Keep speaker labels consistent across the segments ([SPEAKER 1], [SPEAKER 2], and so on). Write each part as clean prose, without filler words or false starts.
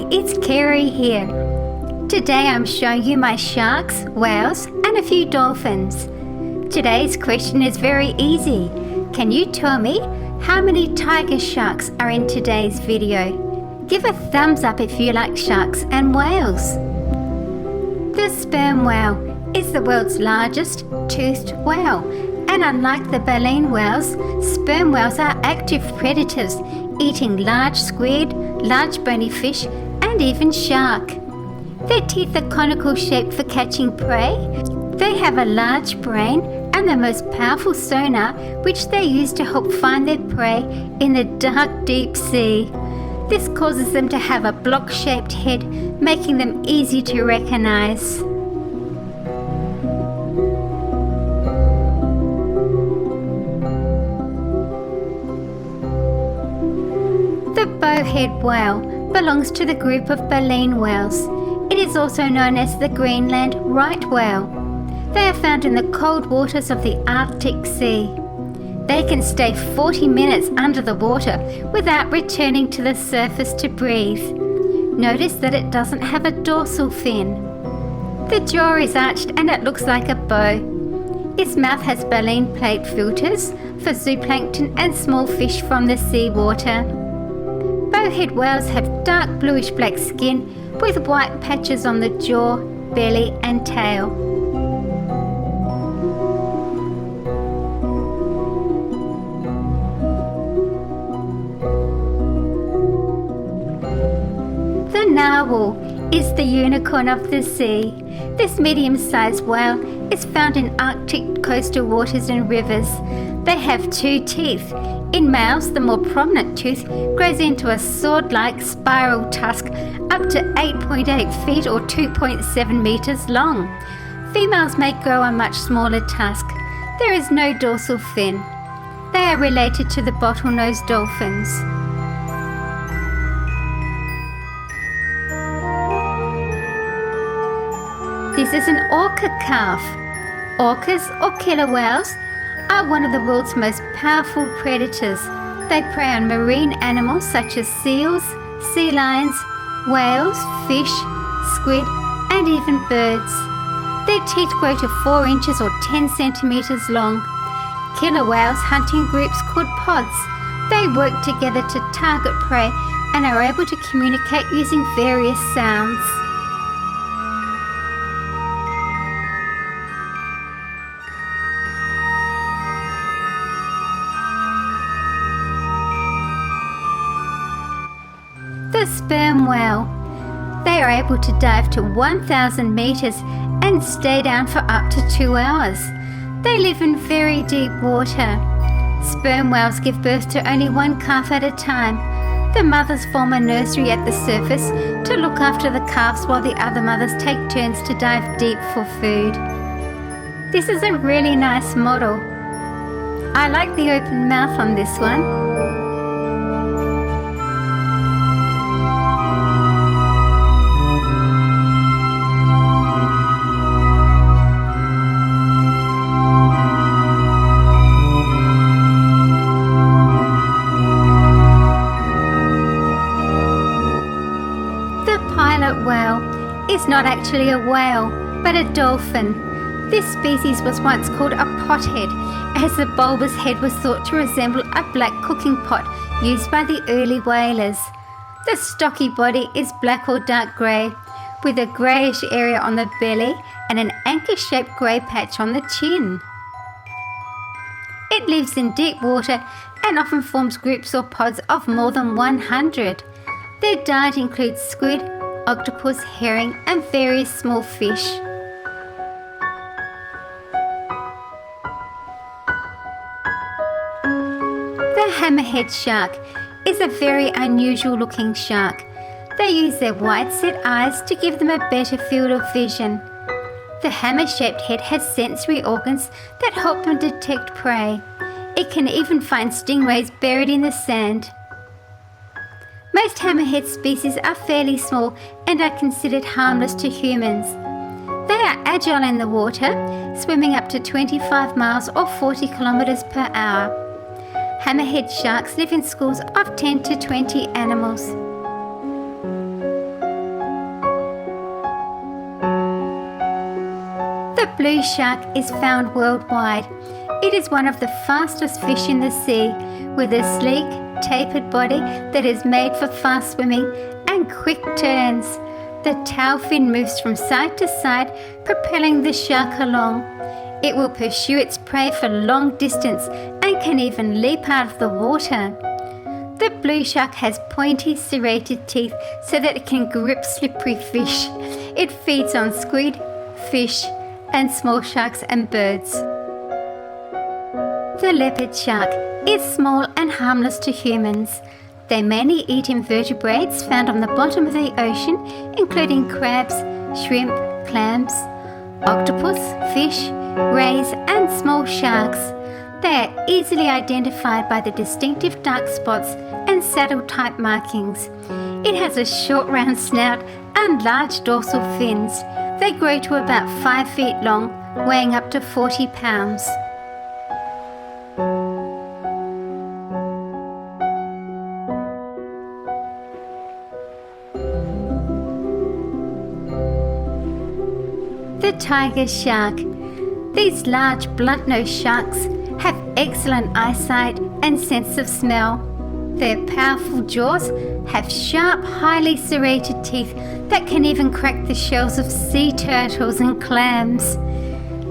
[SPEAKER 1] it's Kerry here. Today I'm showing you my sharks, whales and a few dolphins. Today's question is very easy. Can you tell me how many tiger sharks are in today's video? Give a thumbs up if you like sharks and whales. The sperm whale is the world's largest toothed whale, and unlike the baleen whales, sperm whales are active predators, eating large squid, large bony fish and even shark. Their teeth are conical shaped for catching prey. They have a large brain and the most powerful sonar, which they use to help find their prey in the dark deep sea. This causes them to have a block-shaped head, making them easy to recognize. The bowhead whale belongs to the group of baleen whales. It is also known as the Greenland right whale. They are found in the cold waters of the Arctic Sea. They can stay 40 minutes under the water without returning to the surface to breathe. Notice that it doesn't have a dorsal fin. The jaw is arched and it looks like a bow. Its mouth has baleen plate filters for zooplankton and small fish from the seawater. Bowhead whales have dark bluish-black skin with white patches on the jaw, belly and tail. The narwhal is the unicorn of the sea. This medium-sized whale is found in Arctic coastal waters and rivers. They have two teeth. In males, the more prominent tooth grows into a sword-like spiral tusk up to 8.8 feet or 2.7 meters long. Females may grow a much smaller tusk. There is no dorsal fin. They are related to the bottlenose dolphins. This is an orca calf. Orcas, or killer whales, are one of the world's most powerful predators. They prey on marine animals such as seals, sea lions, whales, fish, squid, and even birds. Their teeth grow to 4 inches or 10 centimeters long. Killer whales hunt in groups called pods. They work together to target prey and are able to communicate using various sounds. The sperm whale. They are able to dive to 1,000 meters and stay down for up to 2 hours. They live in very deep water. Sperm whales give birth to only one calf at a time. The mothers form a nursery at the surface to look after the calves while the other mothers take turns to dive deep for food. This is a really nice model. I like the open mouth on this one. Whale is not actually a whale, but a dolphin. This species was once called a pothead, as the bulbous head was thought to resemble a black cooking pot used by the early whalers. The stocky body is black or dark grey, with a greyish area on the belly and an anchor-shaped grey patch on the chin. It lives in deep water and often forms groups or pods of more than 100. Their diet includes squid, octopus, herring and various small fish. The hammerhead shark is a very unusual looking shark. They use their wide set eyes to give them a better field of vision. The hammer-shaped head has sensory organs that help them detect prey. It can even find stingrays buried in the sand. Most hammerhead species are fairly small and are considered harmless to humans. They are agile in the water, swimming up to 25 miles or 40 kilometers per hour. Hammerhead sharks live in schools of 10 to 20 animals. blue shark is found worldwide. It is one of the fastest fish in the sea, with a sleek, tapered body that is made for fast swimming and quick turns. The tail fin moves from side to side, propelling the shark along. It will pursue its prey for long distance and can even leap out of the water. The blue shark has pointy, serrated teeth so that it can grip slippery fish. It feeds on squid, fish, and small sharks and birds. The leopard shark is small and harmless to humans. They mainly eat invertebrates found on the bottom of the ocean, including crabs, shrimp, clams, octopus, fish, rays, and small sharks. They are easily identified by the distinctive dark spots and saddle-type markings. It has a short round snout and large dorsal fins. They grow to about 5 feet long, weighing up to 40 pounds. The tiger shark. These large blunt-nosed sharks have excellent eyesight and sense of smell. Their powerful jaws have sharp, highly serrated teeth that can even crack the shells of sea turtles and clams.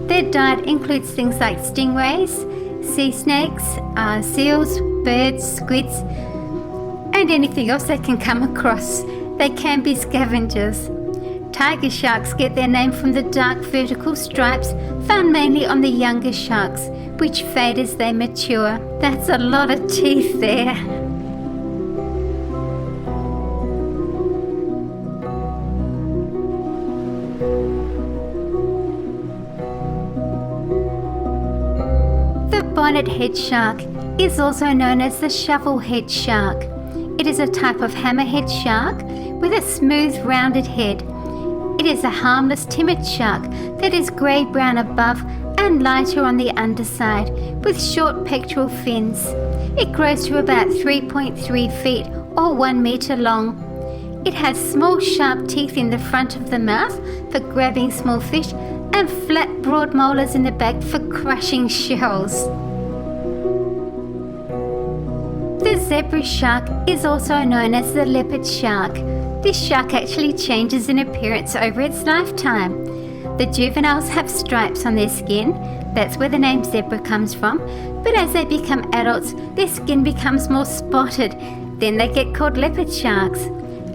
[SPEAKER 1] Their diet includes things like stingrays, sea snakes, seals, birds, squids, and anything else they can come across. They can be scavengers. Tiger sharks get their name from the dark vertical stripes found mainly on the younger sharks, which fade as they mature. That's a lot of teeth there. The bonnet-head shark is also known as the shovel-head shark. It is a type of hammerhead shark with a smooth, rounded head. It is a harmless, timid shark that is grey-brown above and lighter on the underside, with short pectoral fins. It grows to about 3.3 feet or 1 meter long. It has small, sharp teeth in the front of the mouth for grabbing small fish and flat, broad molars in the back for crushing shells. The zebra shark is also known as the leopard shark. This shark actually changes in appearance over its lifetime. The juveniles have stripes on their skin. That's where the name zebra comes from. But as they become adults, their skin becomes more spotted. Then they get called leopard sharks.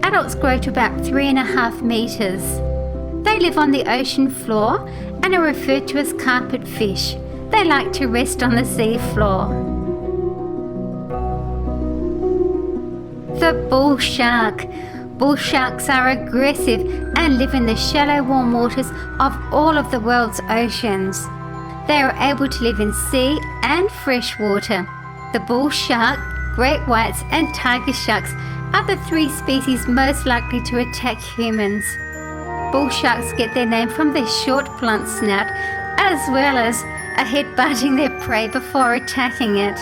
[SPEAKER 1] Adults grow to about 3.5 meters. They live on the ocean floor and are referred to as carpet fish. They like to rest on the sea floor. The bull shark. Bull sharks are aggressive and live in the shallow, warm waters of all of the world's oceans. They are able to live in sea and fresh water. The bull shark, great whites, and tiger sharks are the 3 species most likely to attack humans. Bull sharks get their name from their short, blunt snout, as well as a head butting their prey before attacking it.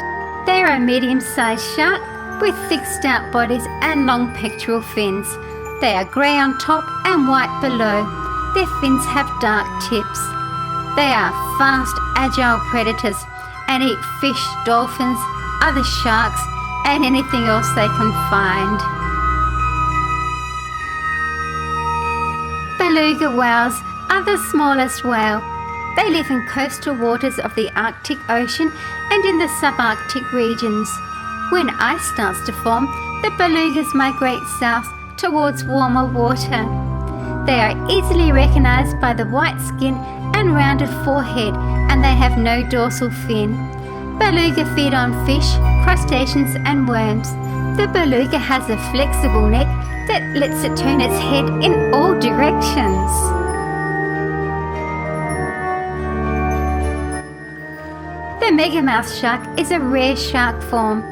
[SPEAKER 1] They are a medium-sized shark with thick, stout bodies and long pectoral fins. They are grey on top and white below. Their fins have dark tips. They are fast, agile predators and eat fish, dolphins, other sharks, and anything else they can find. Beluga whales are the smallest whale. They live in coastal waters of the Arctic Ocean and in the subarctic regions. When ice starts to form, the belugas migrate south towards warmer water. They are easily recognized by the white skin and rounded forehead, and they have no dorsal fin. Beluga feed on fish, crustaceans, and worms. The beluga has a flexible neck that lets it turn its head in all directions. The megamouth shark is a rare shark form.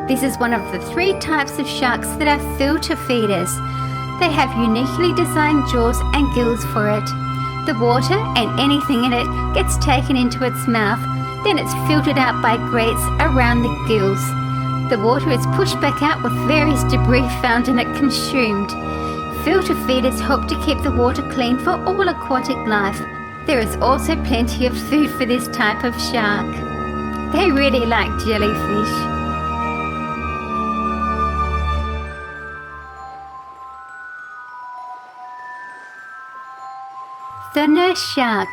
[SPEAKER 1] This is one of the 3 types of sharks that are filter feeders. They have uniquely designed jaws and gills for it. The water and anything in it gets taken into its mouth, then it's filtered out by grates around the gills. The water is pushed back out with various debris found in it consumed. Filter feeders help to keep the water clean for all aquatic life. There is also plenty of food for this type of shark. They really like jellyfish. The nurse shark.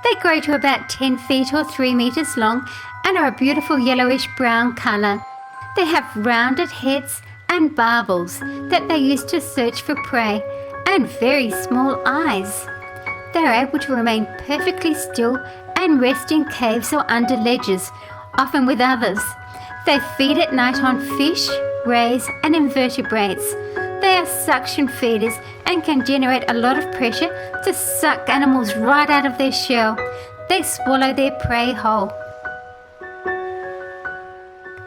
[SPEAKER 1] They grow to about 10 feet or 3 meters long and are a beautiful yellowish brown colour. They have rounded heads and barbels that they use to search for prey and very small eyes. They are able to remain perfectly still and rest in caves or under ledges, often with others. They feed at night on fish, rays and invertebrates. They are suction feeders and can generate a lot of pressure to suck animals right out of their shell. They swallow their prey whole.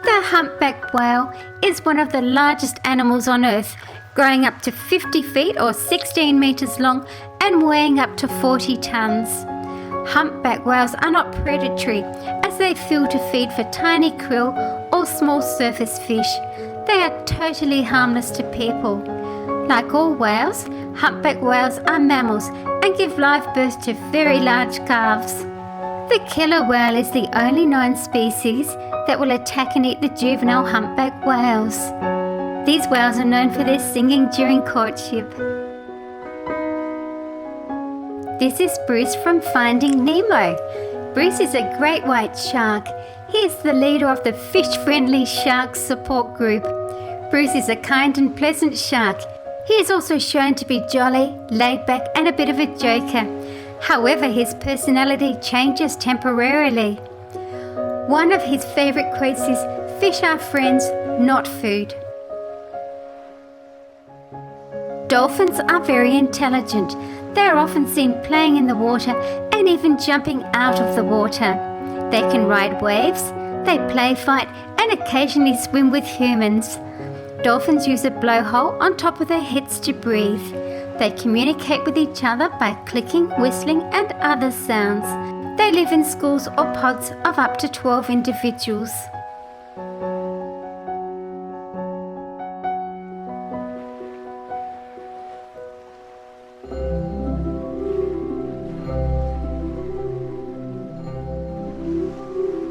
[SPEAKER 1] The humpback whale is one of the largest animals on Earth, growing up to 50 feet or 16 meters long and weighing up to 40 tons. Humpback whales are not predatory as they fill to feed for tiny krill or small surface fish. They are totally harmless to people. Like all whales, humpback whales are mammals and give live birth to very large calves. The killer whale is the only known species that will attack and eat the juvenile humpback whales. These whales are known for their singing during courtship. This is Bruce from Finding Nemo. Bruce is a great white shark. He is the leader of the fish-friendly shark support group. Bruce is a kind and pleasant shark. He is also shown to be jolly, laid-back and a bit of a joker. However, his personality changes temporarily. One of his favourite quotes is, "Fish are friends, not food." Dolphins are very intelligent. They are often seen playing in the water and even jumping out of the water. They can ride waves, they play fight and occasionally swim with humans. Dolphins use a blowhole on top of their heads to breathe. They communicate with each other by clicking, whistling and other sounds. They live in schools or pods of up to 12 individuals.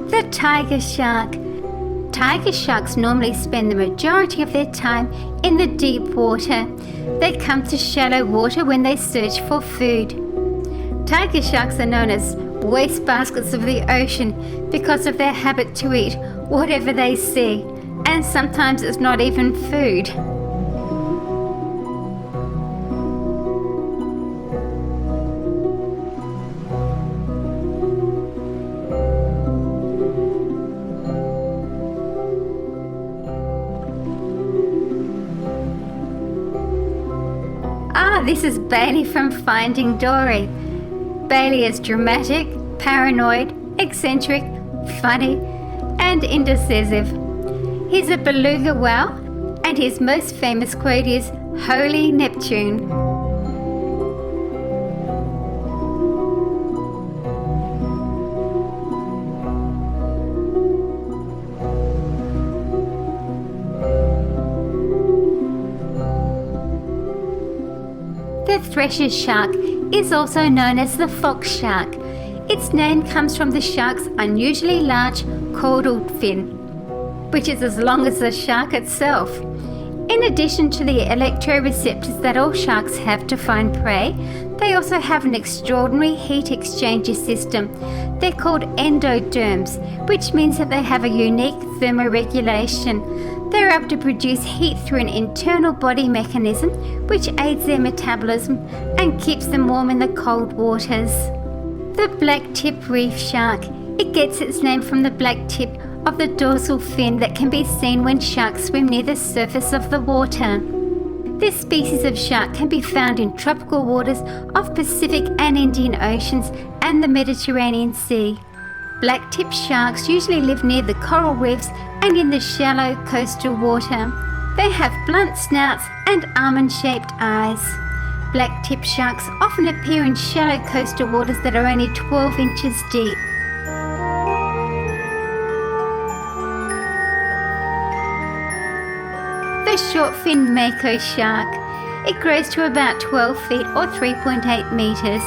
[SPEAKER 1] The tiger shark. Tiger sharks normally spend the majority of their time in the deep water. They come to shallow water when they search for food. Tiger sharks are known as waste baskets of the ocean because of their habit to eat whatever they see, and sometimes it's not even food. This is Bailey from Finding Dory. Bailey is dramatic, paranoid, eccentric, funny, and indecisive. He's a beluga whale, and his most famous quote is, "Holy Neptune." The thresher shark is also known as the fox shark. Its name comes from the shark's unusually large caudal fin, which is as long as the shark itself. In addition to the electroreceptors that all sharks have to find prey, they also have an extraordinary heat exchanger system. They're called endoderms, which means that they have a unique thermoregulation. They're able to produce heat through an internal body mechanism which aids their metabolism and keeps them warm in the cold waters. The black-tip reef shark. It gets its name from the black tip of the dorsal fin that can be seen when sharks swim near the surface of the water. This species of shark can be found in tropical waters of Pacific and Indian Oceans and the Mediterranean Sea. Black-tip sharks usually live near the coral reefs and in the shallow coastal water. They have blunt snouts and almond-shaped eyes. Black-tip sharks often appear in shallow coastal waters that are only 12 inches deep. The short-fin mako shark. It grows to about 12 feet or 3.8 meters.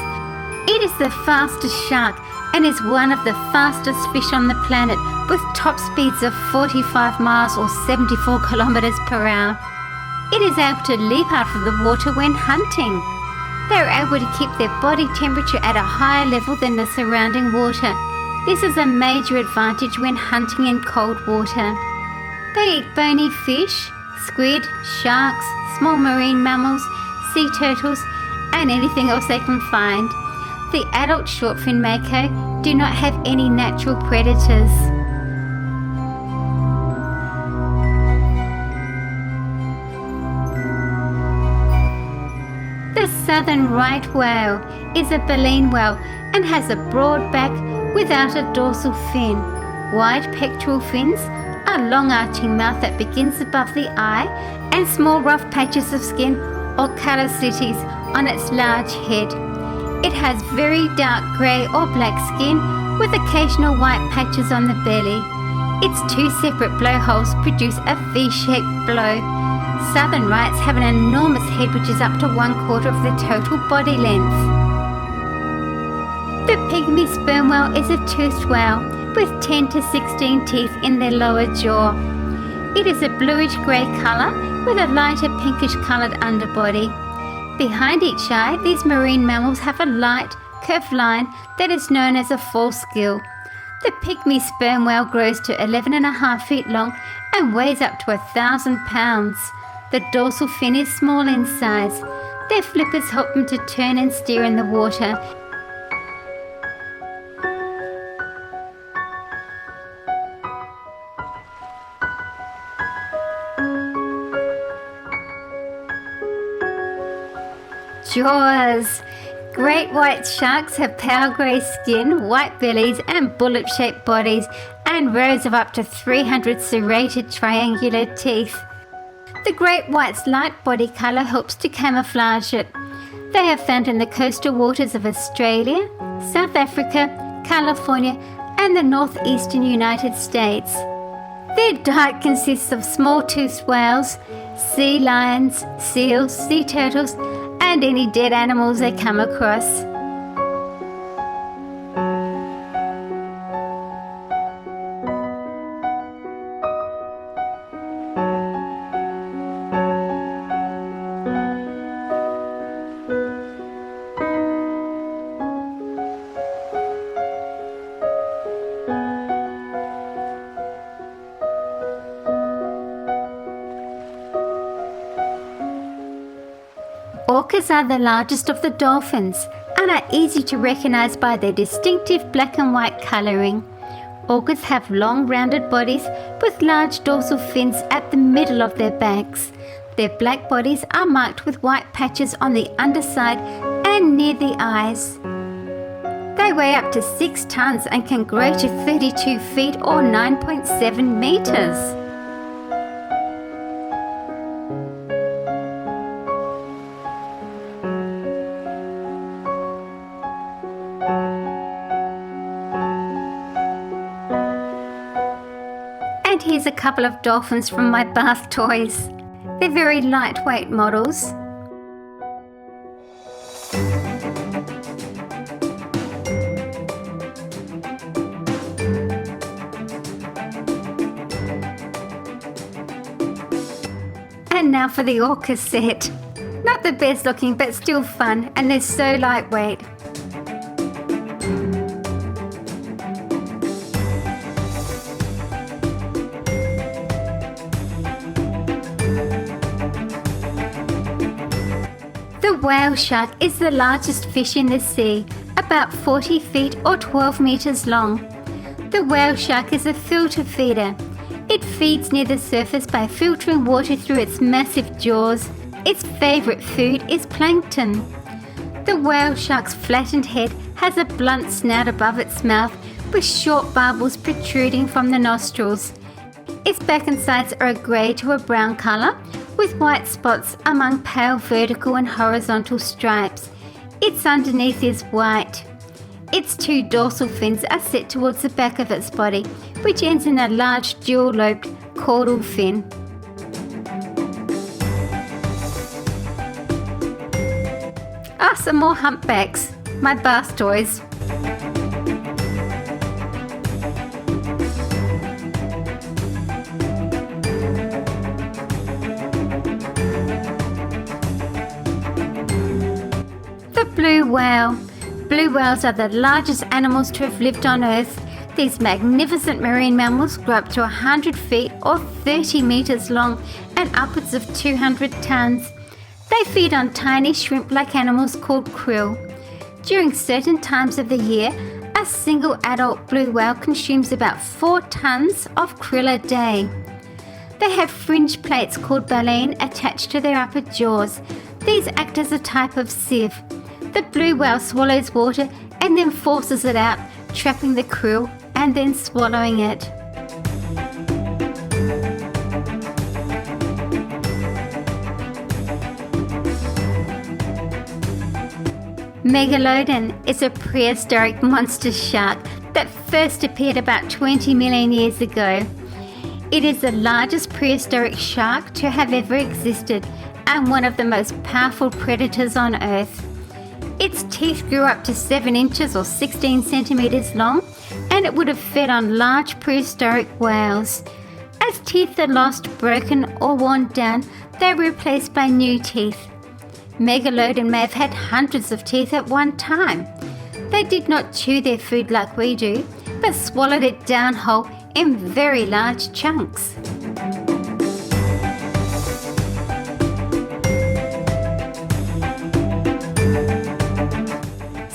[SPEAKER 1] It is the fastest shark and is one of the fastest fish on the planet, with top speeds of 45 miles or 74 kilometers per hour. It is able to leap out of the water when hunting. They are able to keep their body temperature at a higher level than the surrounding water. This is a major advantage when hunting in cold water. They eat bony fish, squid, sharks, small marine mammals, sea turtles, and anything else they can find. The adult shortfin mako do not have any natural predators. The southern right whale is a baleen whale and has a broad back without a dorsal fin, wide pectoral fins, a long arching mouth that begins above the eye, and small rough patches of skin or callosities on its large head. It has very dark grey or black skin with occasional white patches on the belly. Its two separate blowholes produce a V-shaped blow. Southern rights have an enormous head which is up to 1/4 of the total body length. The pygmy sperm whale is a toothed whale with 10 to 16 teeth in their lower jaw. It is a bluish grey colour with a lighter pinkish coloured underbody. Behind each eye, these marine mammals have a light, curved line that is known as a false gill. The pygmy sperm whale grows to 11.5 feet long and weighs up to 1,000 pounds. The dorsal fin is small in size. Their flippers help them to turn and steer in the water. Jaws. Great white sharks have pale grey skin, white bellies and bullet-shaped bodies, and rows of up to 300 serrated triangular teeth. The great white's light body colour helps to camouflage it. They are found in the coastal waters of Australia, South Africa, California and the northeastern United States. Their diet consists of small-toothed whales, sea lions, seals, sea turtles and any dead animals they come across. Orcas are the largest of the dolphins and are easy to recognize by their distinctive black and white coloring. Orcas have long rounded bodies with large dorsal fins at the middle of their backs. Their black bodies are marked with white patches on the underside and near the eyes. They weigh up to 6 tons and can grow to 32 feet or 9.7 meters. And here's a couple of dolphins from my bath toys. They're very lightweight models. And now for the Orca set. Not the best looking, but still fun, and they're so lightweight. The whale shark is the largest fish in the sea, about 40 feet or 12 meters long. The whale shark is a filter feeder. It feeds near the surface by filtering water through its massive jaws. Its favorite food is plankton. The whale shark's flattened head has a blunt snout above its mouth with short barbels protruding from the nostrils. Its back and sides are a grey to a brown colour with white spots among pale vertical and horizontal stripes. Its underneath is white. Its 2 dorsal fins are set towards the back of its body, which ends in a large dual-lobed caudal fin. Some more humpbacks. my bath toys. The blue whale. Blue whales are the largest animals to have lived on Earth. These magnificent marine mammals grow up to 100 feet or 30 meters long and upwards of 200 tons. They feed on tiny shrimp-like animals called krill. During certain times of the year, a single adult blue whale consumes about 4 tons of krill a day. They have fringe plates called baleen attached to their upper jaws. These act as a type of sieve. The blue whale swallows water and then forces it out, trapping the krill and then swallowing it. Megalodon is a prehistoric monster shark that first appeared about 20 million years ago. It is the largest prehistoric shark to have ever existed and one of the most powerful predators on Earth. Its teeth grew up to 7 inches or 16 centimeters long, and it would have fed on large prehistoric whales. As teeth are lost, broken or worn down, they are replaced by new teeth. Megalodon may have had hundreds of teeth at one time. They did not chew their food like we do, but swallowed it down whole in very large chunks.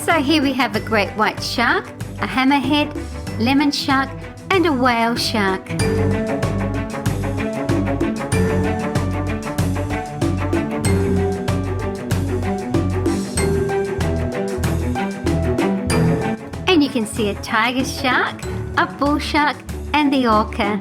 [SPEAKER 1] So here we have a great white shark, a hammerhead, lemon shark, and a whale shark. And you can see a tiger shark, a bull shark, and the orca.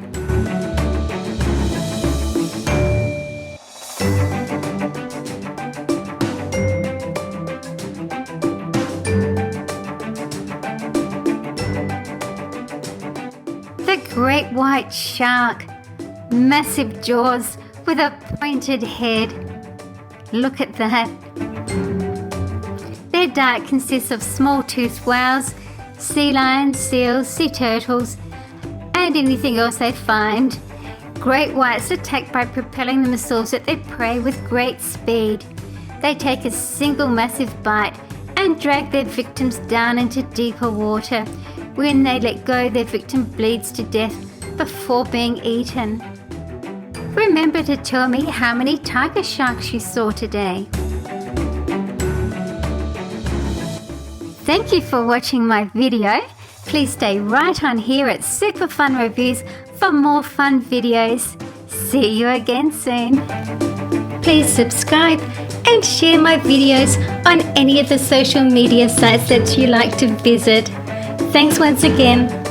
[SPEAKER 1] The great white shark, massive jaws with a pointed head. Look at that. Their diet consists of small-toothed whales, sea lions, seals, sea turtles, and anything else they find. Great whites attack by propelling themselves at their prey with great speed. They take a single massive bite and drag their victims down into deeper water. When they let go, their victim bleeds to death before being eaten. Remember to tell me how many tiger sharks you saw today. Thank you for watching my video. Please stay right on here at SuperFunReviews for more fun videos. See you again soon. Please subscribe and share my videos on any of the social media sites that you like to visit. Thanks once again.